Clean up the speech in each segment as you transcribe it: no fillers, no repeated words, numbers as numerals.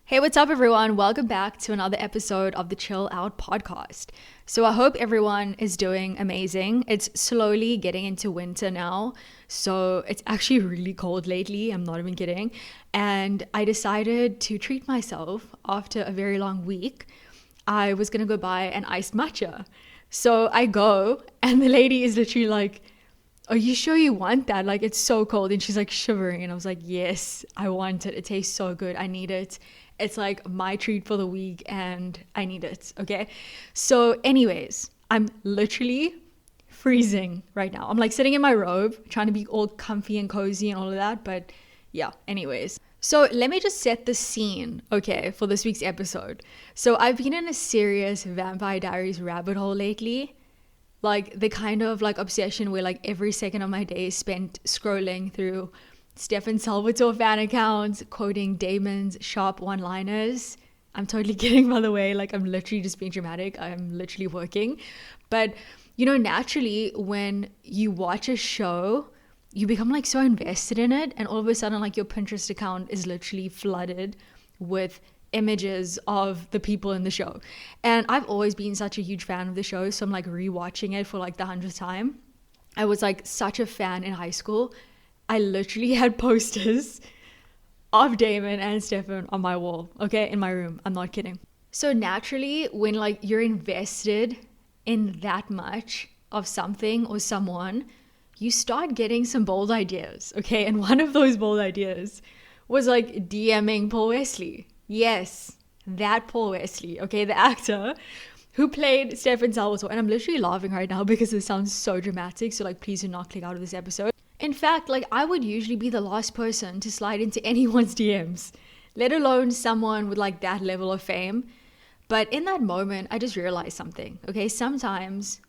Hey, what's up, everyone? Welcome back to another episode of the Chill Out podcast. So I hope everyone is doing amazing. It's slowly getting into winter now. So it's actually really cold lately. I'm not even kidding. And I decided to treat myself after a very long week. I was going to go buy an iced matcha. So I go and the lady is literally like, "Are you sure you want that? Like, it's so cold." And she's like shivering. And I was like, "Yes, I want it. It tastes so good. I need it. It's like my treat for the week and I need it." Okay. So anyways, I'm literally freezing right now. I'm like sitting in my robe, trying to be all comfy and cozy and all of that. But yeah, anyways. So let me just set the scene, okay, for this week's episode. So I've been in a serious Vampire Diaries rabbit hole lately. Like the kind of like obsession where like every second of my day is spent scrolling through Stefan Salvatore fan accounts, quoting Damon's sharp one-liners. I'm totally kidding, by the way. Like, I'm literally just being dramatic. I'm literally working. But, you know, naturally, when you watch a show, you become like so invested in it. And all of a sudden, like your Pinterest account is literally flooded with images of the people in the show. And I've always been such a huge fan of the show. So I'm like rewatching it for like the 100th time. I was like such a fan in high school. I literally had posters of Damon and Stefan on my wall, okay, in my room. I'm not kidding. So naturally, when like you're invested in that much of something or someone, you start getting some bold ideas, okay? And one of those bold ideas was like DMing Paul Wesley. Yes, that Paul Wesley, okay, the actor who played Stefan Salvatore. And I'm literally laughing right now because it sounds so dramatic. So like, please do not click out of this episode. In fact, like I would usually be the last person to slide into anyone's DMs, let alone someone with like that level of fame. But in that moment, I just realized something, okay? Sometimes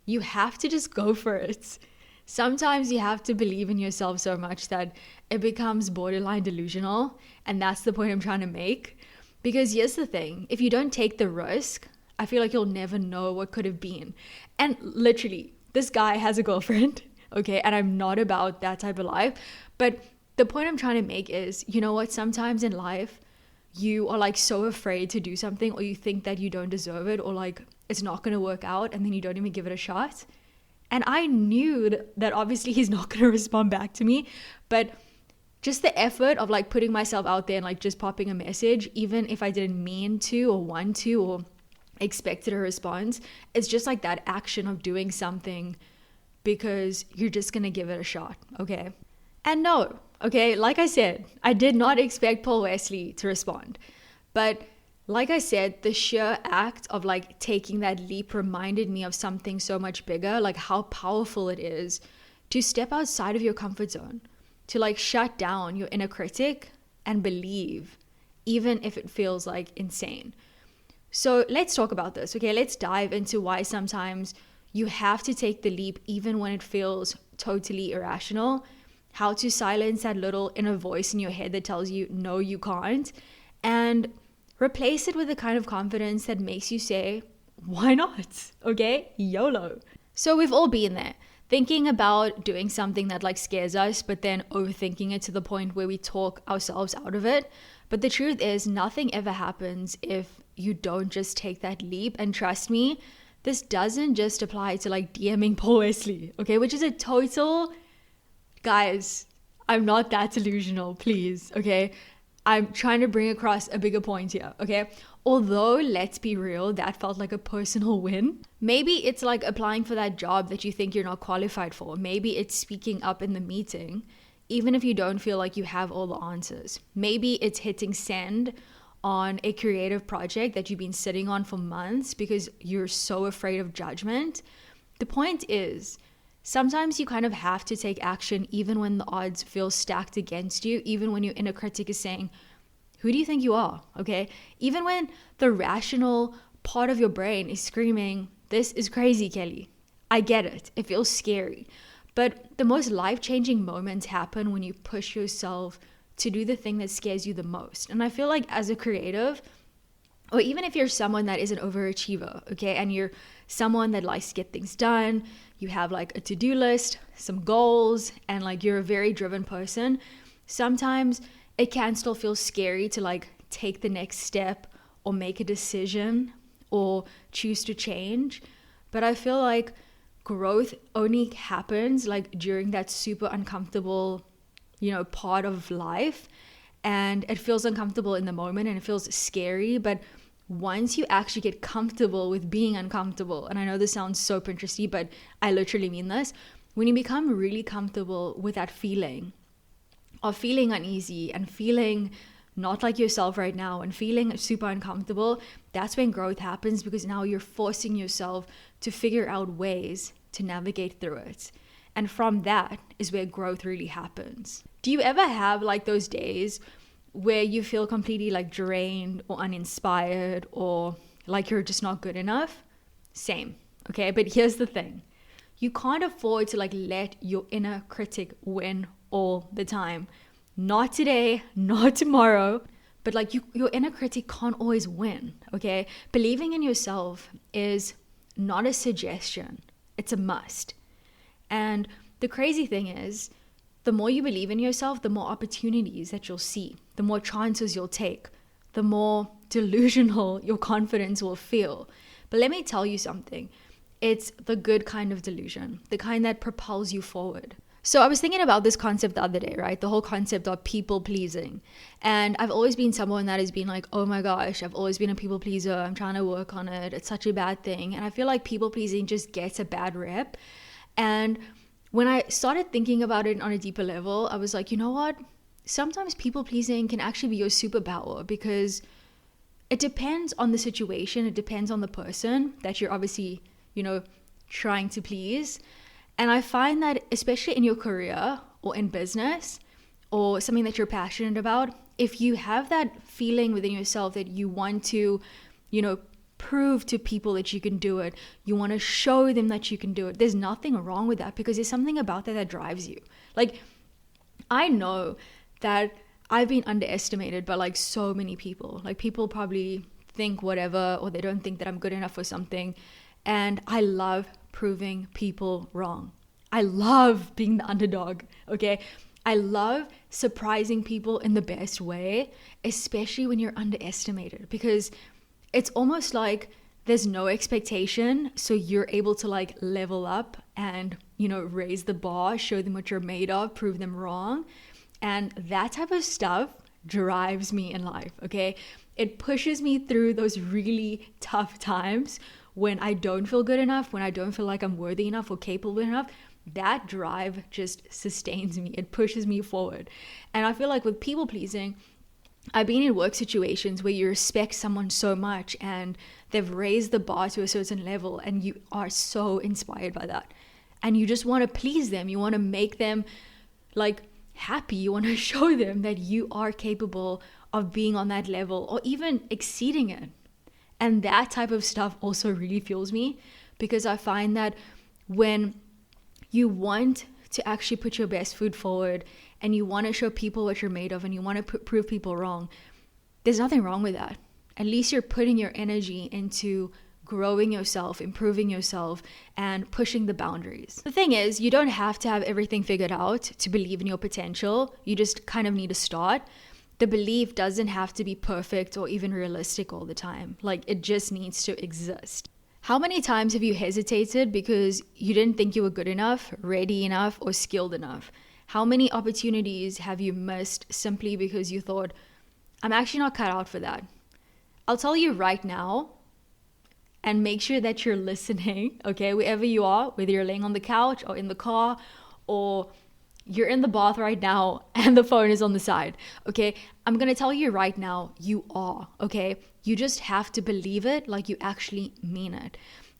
you have to just go for it. Sometimes you have to believe in yourself so much that it becomes borderline delusional. And that's the point I'm trying to make. Because here's the thing, if you don't take the risk, I feel like you'll never know what could have been. And literally, this guy has a girlfriend. Okay, and I'm not about that type of life. But the point I'm trying to make is, you know what? Sometimes in life, you are like so afraid to do something, or you think that you don't deserve it, or like it's not going to work out, and then you don't even give it a shot. And I knew that obviously he's not going to respond back to me, but just the effort of like putting myself out there and like just popping a message, even if I didn't mean to or want to or expected a response, it's just like that action of doing something because you're just gonna give it a shot, okay? And no, okay, like I said, I did not expect Paul Wesley to respond. But like I said, the sheer act of like taking that leap reminded me of something so much bigger, like how powerful it is to step outside of your comfort zone, to like shut down your inner critic and believe, even if it feels like insane. So let's talk about this, okay? Let's dive into why sometimes you have to take the leap even when it feels totally irrational. How to silence that little inner voice in your head that tells you, no, you can't. And replace it with the kind of confidence that makes you say, why not? Okay, YOLO. So we've all been there. Thinking about doing something that like scares us, but then overthinking it to the point where we talk ourselves out of it. But the truth is, nothing ever happens if you don't just take that leap. And trust me, this doesn't just apply to like DMing Paul Wesley, okay? Which is a total, guys, I'm not that delusional, please, okay? I'm trying to bring across a bigger point here, okay? Although, let's be real, that felt like a personal win. Maybe it's like applying for that job that you think you're not qualified for. Maybe it's speaking up in the meeting, even if you don't feel like you have all the answers. Maybe it's hitting send on a creative project that you've been sitting on for months because you're so afraid of judgment. The point is, sometimes you kind of have to take action even when the odds feel stacked against you, even when your inner critic is saying, who do you think you are? Okay? Even when the rational part of your brain is screaming, this is crazy, Kelly. I get it. It feels scary. But the most life-changing moments happen when you push yourself to do the thing that scares you the most. And I feel like as a creative, or even if you're someone that is an overachiever, okay, and you're someone that likes to get things done, you have like a to-do list, some goals, and like you're a very driven person, sometimes it can still feel scary to like take the next step or make a decision or choose to change. But I feel like growth only happens like during that super uncomfortable, part of life. And it feels uncomfortable in the moment and it feels scary. But once you actually get comfortable with being uncomfortable, and I know this sounds so Pinteresty, but I literally mean this, when you become really comfortable with that feeling of feeling uneasy and feeling not like yourself right now and feeling super uncomfortable, that's when growth happens, because now you're forcing yourself to figure out ways to navigate through it. And from that is where growth really happens. Do you ever have like those days where you feel completely like drained or uninspired or like you're just not good enough? Same, okay? But here's the thing. You can't afford to like let your inner critic win all the time. Not today, not tomorrow, but like your inner critic can't always win, okay? Believing in yourself is not a suggestion, it's a must. And the crazy thing is, the more you believe in yourself, the more opportunities that you'll see, the more chances you'll take, the more delusional your confidence will feel. But let me tell you something. It's the good kind of delusion, the kind that propels you forward. So I was thinking about this concept the other day, right? The whole concept of people pleasing. And I've always been someone that has been like, oh my gosh, I've always been a people pleaser. I'm trying to work on it. It's such a bad thing. And I feel like people pleasing just gets a bad rep. And when I started thinking about it on a deeper level, I was like, you know what? Sometimes people pleasing can actually be your superpower, because it depends on the situation. It depends on the person that you're obviously, trying to please. And I find that especially in your career or in business or something that you're passionate about, if you have that feeling within yourself that you want to, prove to people that you can do it, you want to show them that you can do it, there's nothing wrong with that, because there's something about that drives you. Like, I know that I've been underestimated by like so many people. Like, people probably think whatever, or they don't think that I'm good enough for something. And I love proving people wrong. I love being the underdog, okay? I love surprising people in the best way, especially when you're underestimated, because it's almost like there's no expectation, so you're able to like level up and, raise the bar, show them what you're made of, prove them wrong. And that type of stuff drives me in life, okay? It pushes me through those really tough times when I don't feel good enough, when I don't feel like I'm worthy enough or capable enough. That drive just sustains me. It pushes me forward. And I feel like with people pleasing, I've been in work situations where you respect someone so much and they've raised the bar to a certain level and you are so inspired by that. And you just want to please them. You want to make them like happy. You want to show them that you are capable of being on that level or even exceeding it. And that type of stuff also really fuels me, because I find that when you want to actually put your best foot forward and you want to show people what you're made of and you want to prove people wrong, there's nothing wrong with that. At least you're putting your energy into growing yourself, improving yourself, and pushing the boundaries. The thing is, you don't have to have everything figured out to believe in your potential. You just kind of need to start. The belief doesn't have to be perfect or even realistic all the time. Like, it just needs to exist. How many times have you hesitated because you didn't think you were good enough, ready enough, or skilled enough? How many opportunities have you missed simply because you thought, I'm actually not cut out for that? I'll tell you right now, and make sure that you're listening, okay, wherever you are, whether you're laying on the couch or in the car or you're in the bath right now and the phone is on the side, okay? I'm going to tell you right now, you are, okay? You just have to believe it like you actually mean it.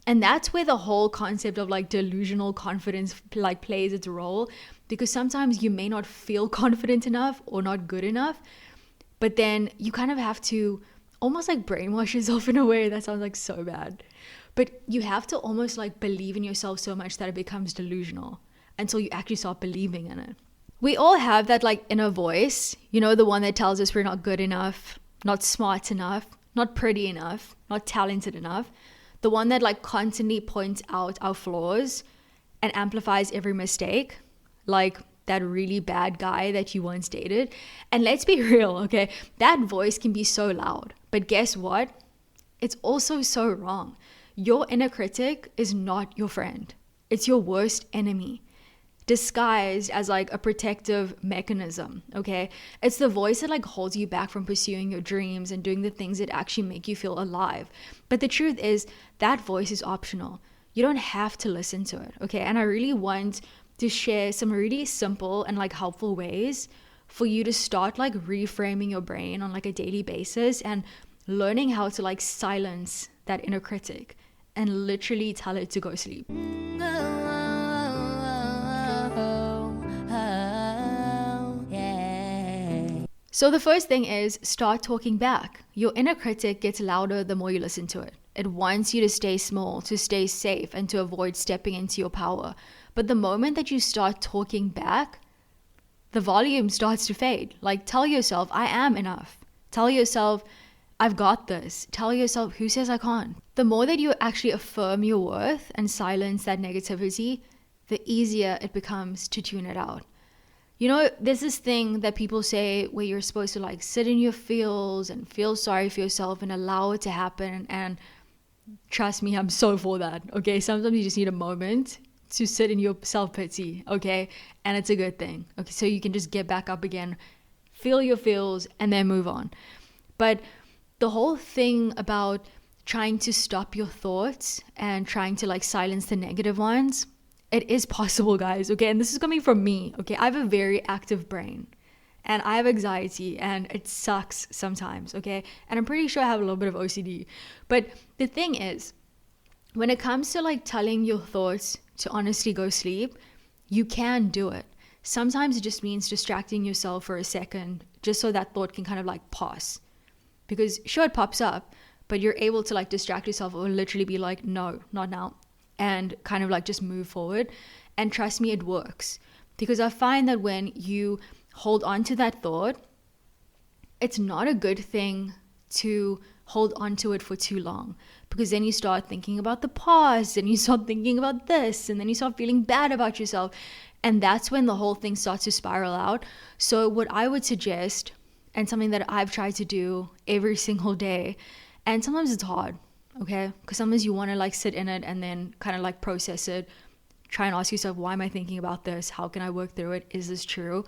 And that's where the whole concept of like delusional confidence like plays its role, because sometimes you may not feel confident enough or not good enough, but then you kind of have to almost like brainwash yourself in a way. That sounds like so bad. But you have to almost like believe in yourself so much that it becomes delusional until you actually start believing in it. We all have that like inner voice, the one that tells us we're not good enough, not smart enough, not pretty enough, not talented enough. The one that like constantly points out our flaws and amplifies every mistake. Like, that really bad guy that you once dated. And let's be real, okay? That voice can be so loud. But guess what? It's also so wrong. Your inner critic is not your friend. It's your worst enemy, disguised as like a protective mechanism, okay? It's the voice that like holds you back from pursuing your dreams and doing the things that actually make you feel alive. But the truth is that voice is optional. You don't have to listen to it, okay? And I really want to share some really simple and like helpful ways for you to start like reframing your brain on like a daily basis and learning how to like silence that inner critic and literally tell it to go sleep. So the first thing is start talking back. Your inner critic gets louder the more you listen to it. It wants you to stay small, to stay safe, and to avoid stepping into your power. But the moment that you start talking back, the volume starts to fade. Like, tell yourself, I am enough. Tell yourself, I've got this. Tell yourself, who says I can't? The more that you actually affirm your worth and silence that negativity, the easier it becomes to tune it out. You know, there's this thing that people say where you're supposed to like sit in your feels and feel sorry for yourself and allow it to happen. And trust me, I'm so for that. Okay, sometimes you just need a moment to sit in your self-pity, okay? And it's a good thing. Okay, so you can just get back up again, feel your feels, and then move on. But the whole thing about trying to stop your thoughts and trying to like silence the negative ones, it is possible, guys, okay? And this is coming from me, okay? I have a very active brain and I have anxiety and it sucks sometimes, okay? And I'm pretty sure I have a little bit of OCD. But the thing is, when it comes to like telling your thoughts to honestly go sleep, you can do it. Sometimes it just means distracting yourself for a second just so that thought can kind of like pass. Because sure, it pops up, but you're able to like distract yourself or literally be like, no, not now. And kind of like just move forward. And trust me, it works. Because I find that when you hold on to that thought, it's not a good thing to hold on to it for too long. Because then you start thinking about the past and you start thinking about this and then you start feeling bad about yourself. And that's when the whole thing starts to spiral out. So what I would suggest, and something that I've tried to do every single day, and sometimes it's hard, okay? Because sometimes you want to like sit in it and then kind of like process it. Try and ask yourself, why am I thinking about this? How can I work through it? Is this true?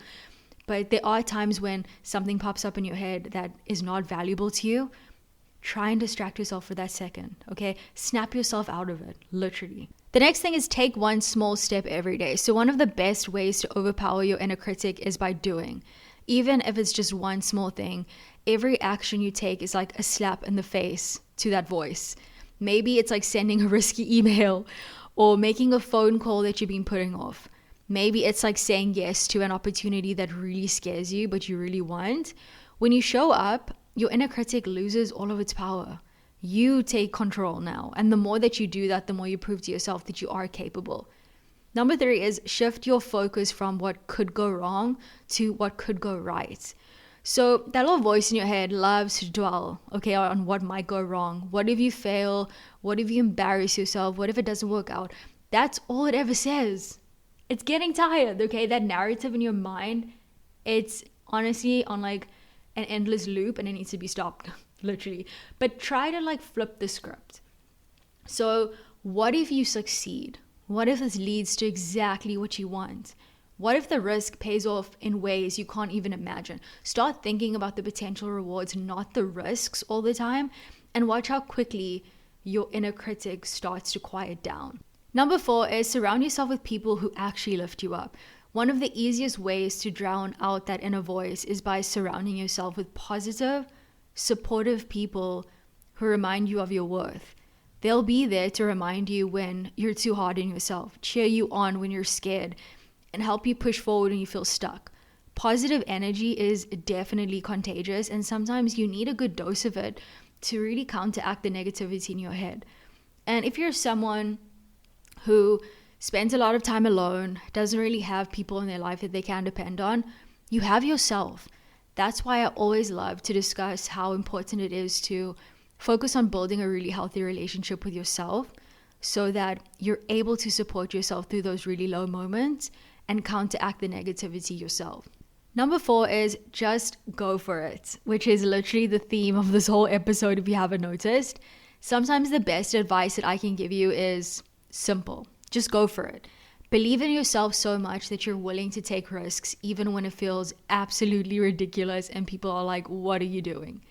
But there are times when something pops up in your head that is not valuable to you. Try and distract yourself for that second, okay? Snap yourself out of it, literally. The next thing is take one small step every day. So one of the best ways to overpower your inner critic is by doing. Even if it's just one small thing, every action you take is like a slap in the face to that voice. Maybe it's like sending a risky email or making a phone call that you've been putting off. Maybe it's like saying yes to an opportunity that really scares you, but you really want. When you show up, your inner critic loses all of its power. You take control now. And the more that you do that, the more you prove to yourself that you are capable. Number 3 is shift your focus from what could go wrong to what could go right. So that little voice in your head loves to dwell, okay, on what might go wrong. What if you fail? What if you embarrass yourself? What if it doesn't work out? That's all it ever says. It's getting tired, okay? That narrative in your mind, it's honestly on like an endless loop and it needs to be stopped, literally. But try to like flip the script. So what if you succeed? What if this leads to exactly what you want? What if the risk pays off in ways you can't even imagine? Start thinking about the potential rewards, not the risks all the time, and watch how quickly your inner critic starts to quiet down. Number 4 is surround yourself with people who actually lift you up. One of the easiest ways to drown out that inner voice is by surrounding yourself with positive, supportive people who remind you of your worth. They'll be there to remind you when you're too hard on yourself, cheer you on when you're scared, and help you push forward when you feel stuck. Positive energy is definitely contagious, and sometimes you need a good dose of it to really counteract the negativity in your head. And if you're someone who spends a lot of time alone, doesn't really have people in their life that they can depend on, you have yourself. That's why I always love to discuss how important it is to focus on building a really healthy relationship with yourself so that you're able to support yourself through those really low moments and counteract the negativity yourself. Number 4 is just go for it, which is literally the theme of this whole episode if you haven't noticed. Sometimes the best advice that I can give you is simple. Just go for it. Believe in yourself so much that you're willing to take risks even when it feels absolutely ridiculous and people are like, what are you doing?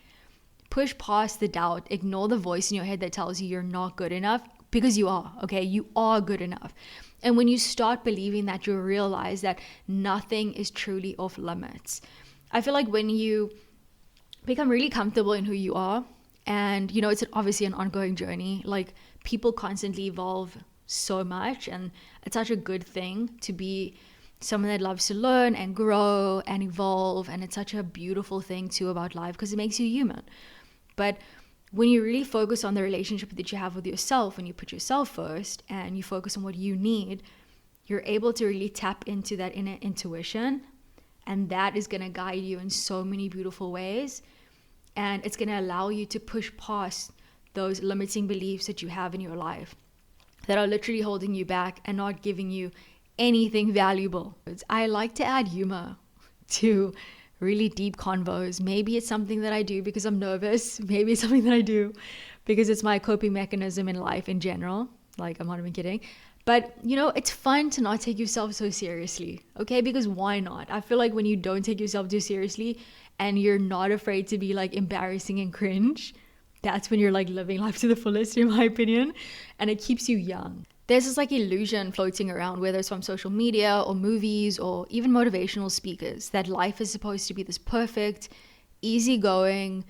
Push past the doubt. Ignore the voice in your head that tells you you're not good enough, because you are, okay? You are good enough. And when you start believing that, you'll realize that nothing is truly off limits. I feel like when you become really comfortable in who you are, and it's obviously an ongoing journey, like people constantly evolve so much, and it's such a good thing to be someone that loves to learn and grow and evolve, and it's such a beautiful thing too about life because it makes you human. But when you really focus on the relationship that you have with yourself, and you put yourself first and you focus on what you need, you're able to really tap into that inner intuition, and that is going to guide you in so many beautiful ways, and it's going to allow you to push past those limiting beliefs that you have in your life that are literally holding you back and not giving you anything valuable. I like to add humor to really deep convos. Maybe it's something that I do because I'm nervous. Maybe it's something that I do because it's my coping mechanism in life in general. Like, I'm not even kidding. But, it's fun to not take yourself so seriously, okay? Because why not? I feel like when you don't take yourself too seriously and you're not afraid to be like embarrassing and cringe, that's when you're like living life to the fullest, in my opinion. And it keeps you young. There's this like illusion floating around, whether it's from social media or movies or even motivational speakers, that life is supposed to be this perfect, easygoing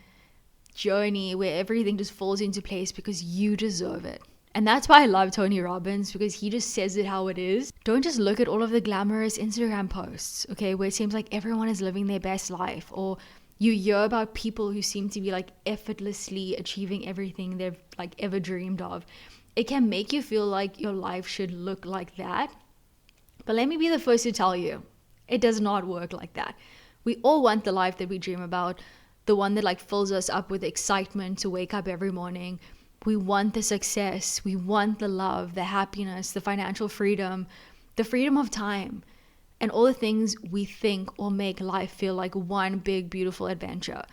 journey where everything just falls into place because you deserve it. And that's why I love Tony Robbins, because he just says it how it is. Don't just look at all of the glamorous Instagram posts, okay, where it seems like everyone is living their best life, or you hear about people who seem to be like effortlessly achieving everything they've like ever dreamed of. It can make you feel like your life should look like that. But let me be the first to tell you, it does not work like that. We all want the life that we dream about, the one that like fills us up with excitement to wake up every morning. We want the success, we want the love, the happiness, the financial freedom, the freedom of time, and all the things we think will make life feel like one big, beautiful adventure.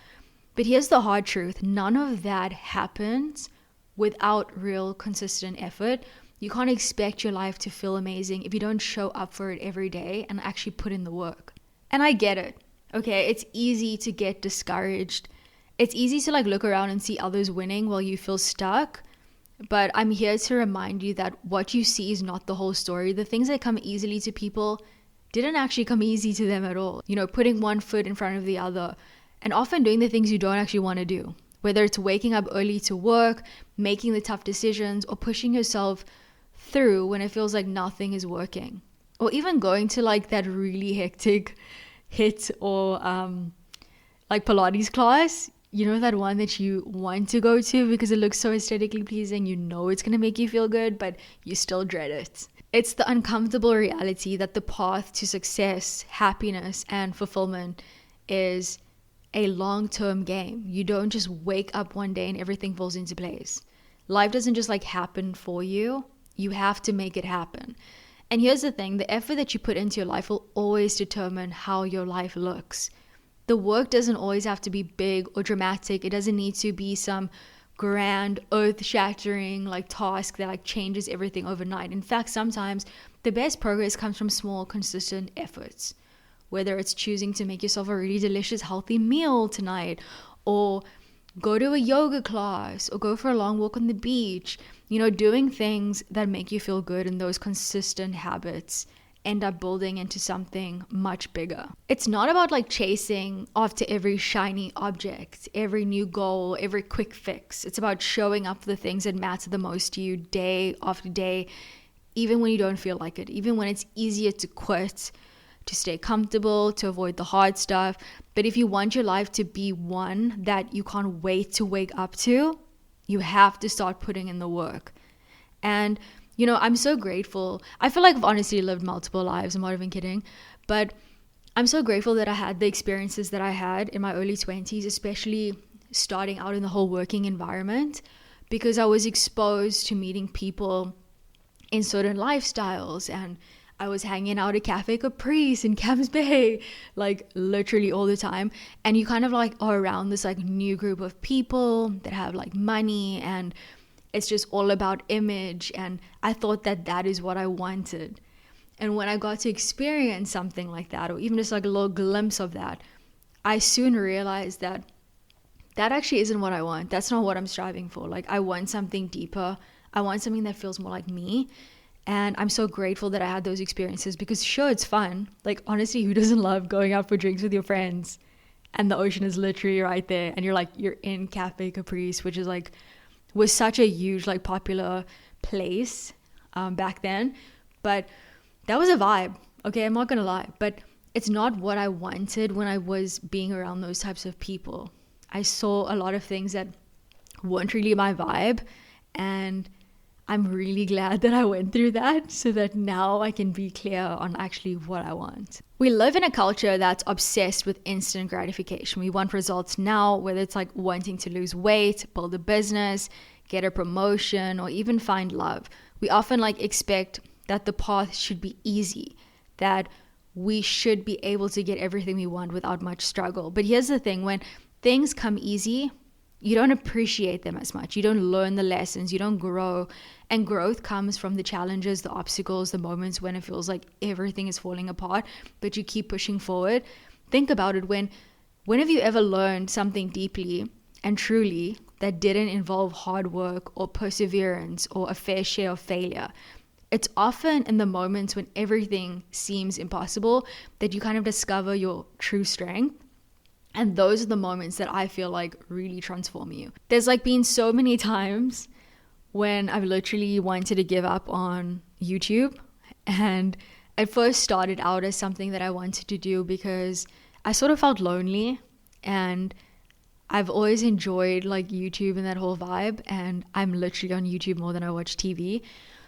But here's the hard truth. None of that happens without real consistent effort. You can't expect your life to feel amazing if you don't show up for it every day and actually put in the work. And I get it. Okay, it's easy to get discouraged. It's easy to like look around and see others winning while you feel stuck. But I'm here to remind you that what you see is not the whole story. The things that come easily to people didn't actually come easy to them at all. Putting one foot in front of the other, and often doing the things you don't actually want to do. Whether it's waking up early to work, making the tough decisions, or pushing yourself through when it feels like nothing is working. Or even going to like that really hectic HIIT or like Pilates class. That one that you want to go to because it looks so aesthetically pleasing. It's going to make you feel good, but you still dread it. It's the uncomfortable reality that the path to success, happiness, and fulfillment is a long-term game. You don't just wake up one day and everything falls into place. Life doesn't just like happen for you. You have to make it happen. And here's the thing, the effort that you put into your life will always determine how your life looks. The work doesn't always have to be big or dramatic. It doesn't need to be some grand, earth-shattering like task that like changes everything overnight. In fact, sometimes the best progress comes from small, consistent efforts. Whether it's choosing to make yourself a really delicious, healthy meal tonight, or go to a yoga class, or go for a long walk on the beach, doing things that make you feel good, and those consistent habits end up building into something much bigger. It's not about like chasing after every shiny object, every new goal, every quick fix. It's about showing up for the things that matter the most to you day after day, even when you don't feel like it, even when it's easier to quit, to stay comfortable, to avoid the hard stuff. But if you want your life to be one that you can't wait to wake up to, you have to start putting in the work. And I'm so grateful. I feel like I've honestly lived multiple lives. I'm not even kidding. But I'm so grateful that I had the experiences that I had in my early 20s, especially starting out in the whole working environment, because I was exposed to meeting people in certain lifestyles, and I was hanging out at Cafe Caprice in Camps Bay, like literally all the time. And you kind of like are around this like new group of people that have like money, and it's just all about image. And I thought that that is what I wanted. And when I got to experience something like that, or even just like a little glimpse of that, I soon realized that that actually isn't what I want. That's not what I'm striving for. Like, I want something deeper. I want something that feels more like me. And I'm so grateful that I had those experiences, because sure, it's fun. Like, honestly, who doesn't love going out for drinks with your friends and the ocean is literally right there, and you're in Cafe Caprice, which is like, was such a huge, like, popular place back then. But that was a vibe. Okay, I'm not gonna lie. But it's not what I wanted when I was being around those types of people. I saw a lot of things that weren't really my vibe, and I'm really glad that I went through that, so that now I can be clear on actually what I want. We live in a culture that's obsessed with instant gratification. We want results now, whether it's like wanting to lose weight, build a business, get a promotion, or even find love. We often like expect that the path should be easy, that we should be able to get everything we want without much struggle. But here's the thing, when things come easy, you don't appreciate them as much. You don't learn the lessons. You don't grow. And growth comes from the challenges, the obstacles, the moments when it feels like everything is falling apart, but you keep pushing forward. Think about it. When have you ever learned something deeply and truly that didn't involve hard work or perseverance or a fair share of failure? It's often in the moments when everything seems impossible that you kind of discover your true strength. And those are the moments that I feel like really transform you. There's like been so many times when I've literally wanted to give up on YouTube. And it first started out as something that I wanted to do because I sort of felt lonely. And I've always enjoyed like YouTube and that whole vibe. And I'm literally on YouTube more than I watch TV.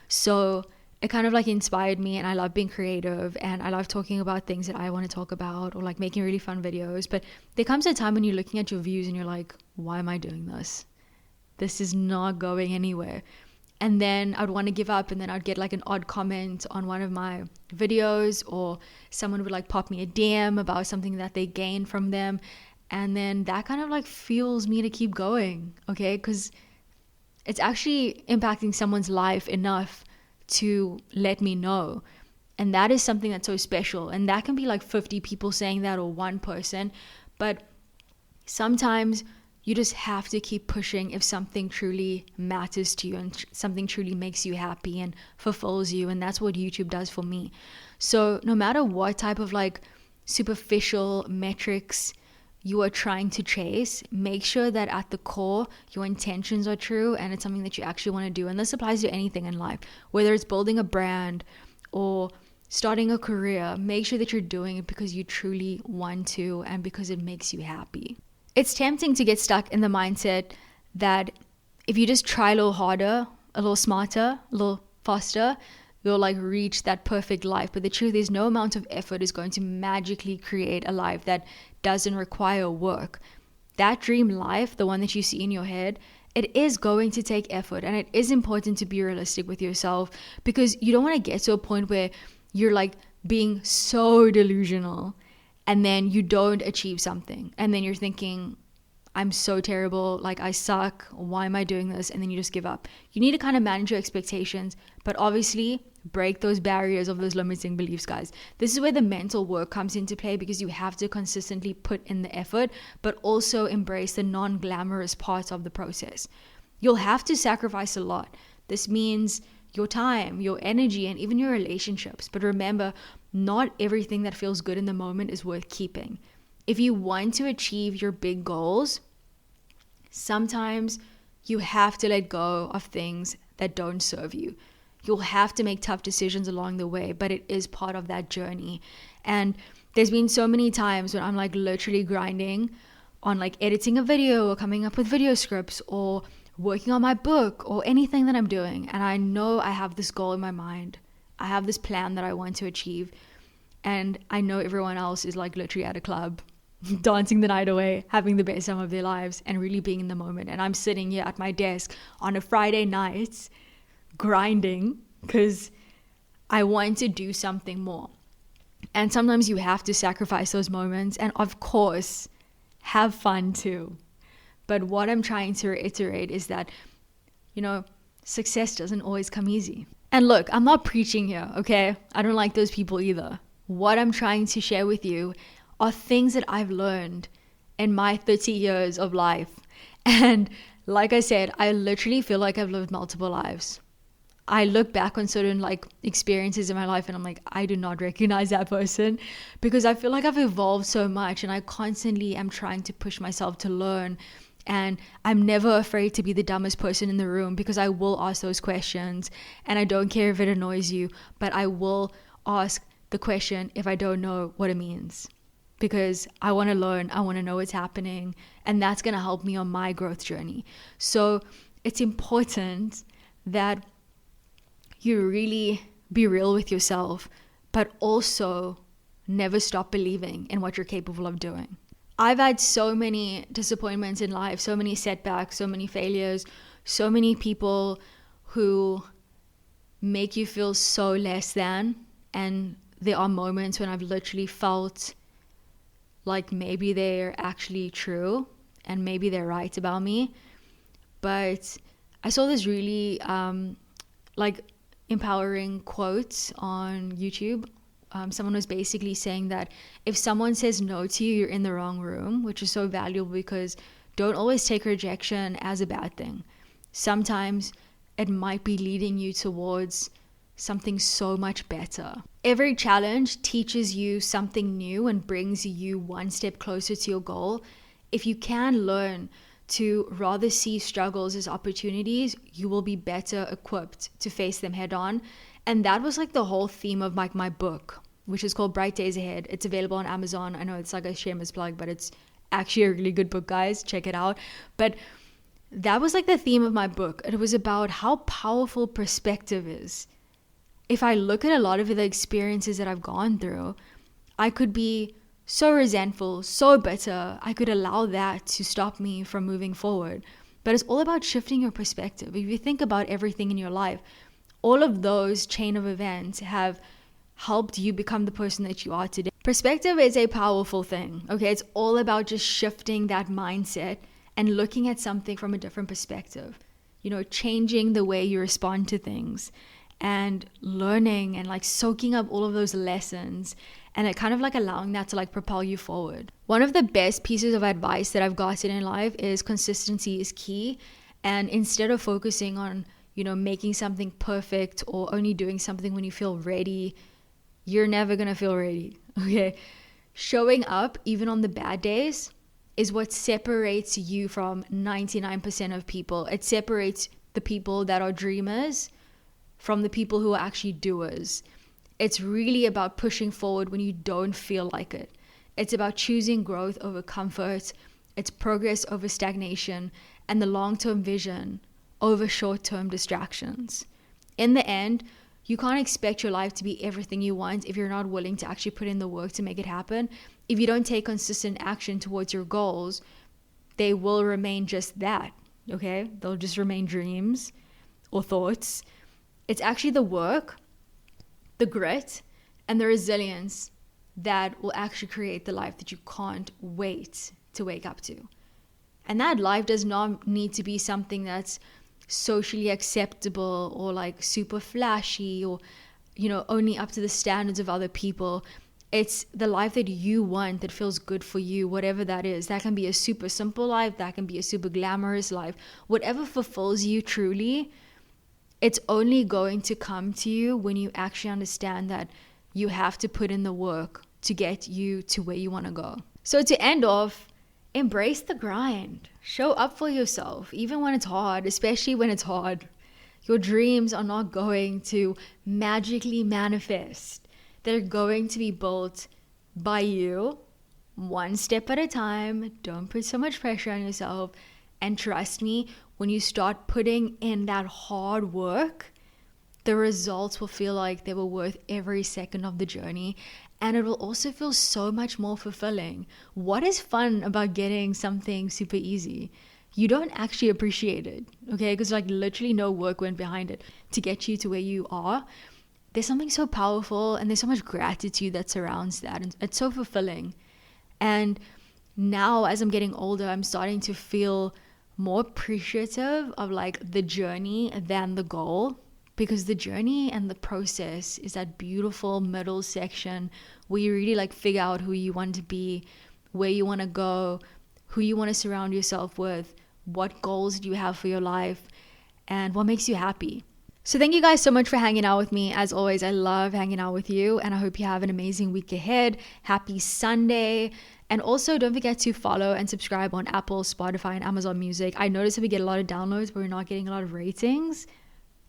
So it kind of like inspired me, and I love being creative, and I love talking about things that I want to talk about, or like making really fun videos. But there comes a time when you're looking at your views and you're like, why am I doing this? This is not going anywhere. And then I'd want to give up, and then I'd get like an odd comment on one of my videos, or someone would like pop me a DM about something that they gained from them. And then that kind of like fuels me to keep going, okay? Because it's actually impacting someone's life enough to let me know. And that is something that's so special. And that can be like 50 people saying that, or one person. But sometimes you just have to keep pushing if something truly matters to you and something truly makes you happy and fulfills you. And that's what YouTube does for me. So no matter what type of like superficial metrics you are trying to chase, make sure that at the core your intentions are true and it's something that you actually want to do. And this applies to anything in life, whether it's building a brand or starting a career. Make sure that you're doing it because you truly want to and because it makes you happy. It's tempting to get stuck in the mindset that if you just try a little harder, a little smarter, a little faster, you'll like reach that perfect life. But the truth is, no amount of effort is going to magically create a life that doesn't require work. That dream life, the one that you see in your head, it is going to take effort, and it is important to be realistic with yourself, because you don't want to get to a point where you're like being so delusional and then you don't achieve something and then you're thinking, I'm so terrible, like I suck, why am I doing this? And then you just give up. You need to kind of manage your expectations, but obviously break those barriers of those limiting beliefs, guys. This is where the mental work comes into play, because you have to consistently put in the effort, but also embrace the non-glamorous parts of the process. You'll have to sacrifice a lot. This means your time, your energy, and even your relationships. But remember, not everything that feels good in the moment is worth keeping. If you want to achieve your big goals, sometimes you have to let go of things that don't serve you. You'll have to make tough decisions along the way, but it is part of that journey. And there's been so many times when I'm like literally grinding on like editing a video or coming up with video scripts or working on my book or anything that I'm doing. And I know I have this goal in my mind. I have this plan that I want to achieve. And I know everyone else is like literally at a club, dancing the night away, having the best time of their lives and really being in the moment. And I'm sitting here at my desk on a Friday night grinding because I want to do something more. And sometimes you have to sacrifice those moments and, of course, have fun too. But what I'm trying to reiterate is that, success doesn't always come easy. And look, I'm not preaching here, okay? I don't like those people either. What I'm trying to share with you are things that I've learned in my 30 years of life. And like I said, I literally feel like I've lived multiple lives. I look back on certain experiences in my life and I'm like, I do not recognize that person, because I feel like I've evolved so much and I constantly am trying to push myself to learn. And I'm never afraid to be the dumbest person in the room, because I will ask those questions, and I don't care if it annoys you, but I will ask the question if I don't know what it means, because I want to learn, I want to know what's happening, and that's going to help me on my growth journey. So it's important that you really be real with yourself, but also never stop believing in what you're capable of doing. I've had so many disappointments in life, so many setbacks, so many failures, so many people who make you feel so less than. And there are moments when I've literally felt like maybe they're actually true and maybe they're right about me. But I saw this really empowering quote on YouTube. Someone was basically saying that if someone says no to you, you're in the wrong room, which is so valuable, because don't always take rejection as a bad thing. Sometimes it might be leading you towards something so much better. Every challenge teaches you something new and brings you one step closer to your goal. If you can learn to rather see struggles as opportunities, you will be better equipped to face them head on. And that was the whole theme of my book, which is called Bright Days Ahead. It's available on Amazon. I know it's like a shameless plug, but it's actually a really good book, guys. Check it out. But that was the theme of my book. It was about how powerful perspective is. If I look at a lot of the experiences that I've gone through, I could be so resentful, so bitter. I could allow that to stop me from moving forward. But it's all about shifting your perspective. If you think about everything in your life, all of those chain of events have helped you become the person that you are today. Perspective is a powerful thing, okay? It's all about just shifting that mindset and looking at something from a different perspective. Changing the way you respond to things and learning and soaking up all of those lessons, and it kind of allowing that to propel you forward. One of the best pieces of advice that I've gotten in life is consistency is key. And instead of focusing on making something perfect or only doing something when you feel ready, you're never going to feel ready, okay? Showing up, even on the bad days, is what separates you from 99% of people. It separates the people that are dreamers from the people who are actually doers. It's really about pushing forward when you don't feel like it. It's about choosing growth over comfort. It's progress over stagnation, and the long-term vision over short-term distractions. In the end, you can't expect your life to be everything you want if you're not willing to actually put in the work to make it happen. If you don't take consistent action towards your goals, they will remain just that, okay? They'll just remain dreams or thoughts. It's actually the work, the grit, and the resilience that will actually create the life that you can't wait to wake up to. And that life does not need to be something that's socially acceptable or super flashy or only up to the standards of other people. It's the life that you want, that feels good for you, whatever that is. That can be a super simple life, that can be a super glamorous life. Whatever fulfills you truly, it's only going to come to you when you actually understand that you have to put in the work to get you to where you want to go. So to end off, embrace the grind. Show up for yourself, even when it's hard, especially when it's hard. Your dreams are not going to magically manifest. They're going to be built by you, one step at a time. Don't put so much pressure on yourself. And trust me, when you start putting in that hard work, the results will feel like they were worth every second of the journey. And it will also feel so much more fulfilling. What is fun about getting something super easy? You don't actually appreciate it, okay? Because literally no work went behind it to get you to where you are. there's something so powerful and there's so much gratitude that surrounds that. And it's so fulfilling. And now as I'm getting older, I'm starting to feel more appreciative of like the journey than the goal, because the journey and the process is that beautiful middle section where you really like figure out who you want to be, where you want to go, who you want to surround yourself with, what goals do you have for your life, and what makes you happy. So thank you guys so much for hanging out with me. As always, I love hanging out with you, and I hope you have an amazing week ahead. Happy Sunday. And also don't forget to follow and subscribe on Apple, Spotify, and Amazon Music. I notice that we get a lot of downloads, but we're not getting a lot of ratings.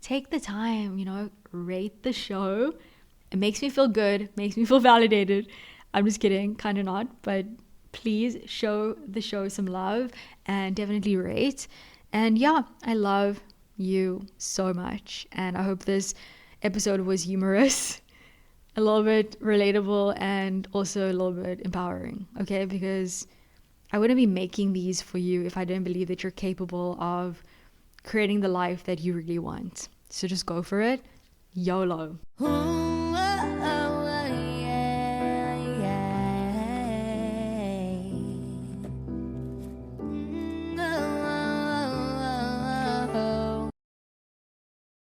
Take the time, rate the show. It makes me feel good, makes me feel validated. I'm just kidding, kind of not, but please show the show some love and definitely rate. And yeah, I love you so much, and I hope this episode was humorous, a little bit relatable, and also a little bit empowering, okay? Because I wouldn't be making these for you if I didn't believe that you're capable of creating the life that you really want. So just go for it. YOLO.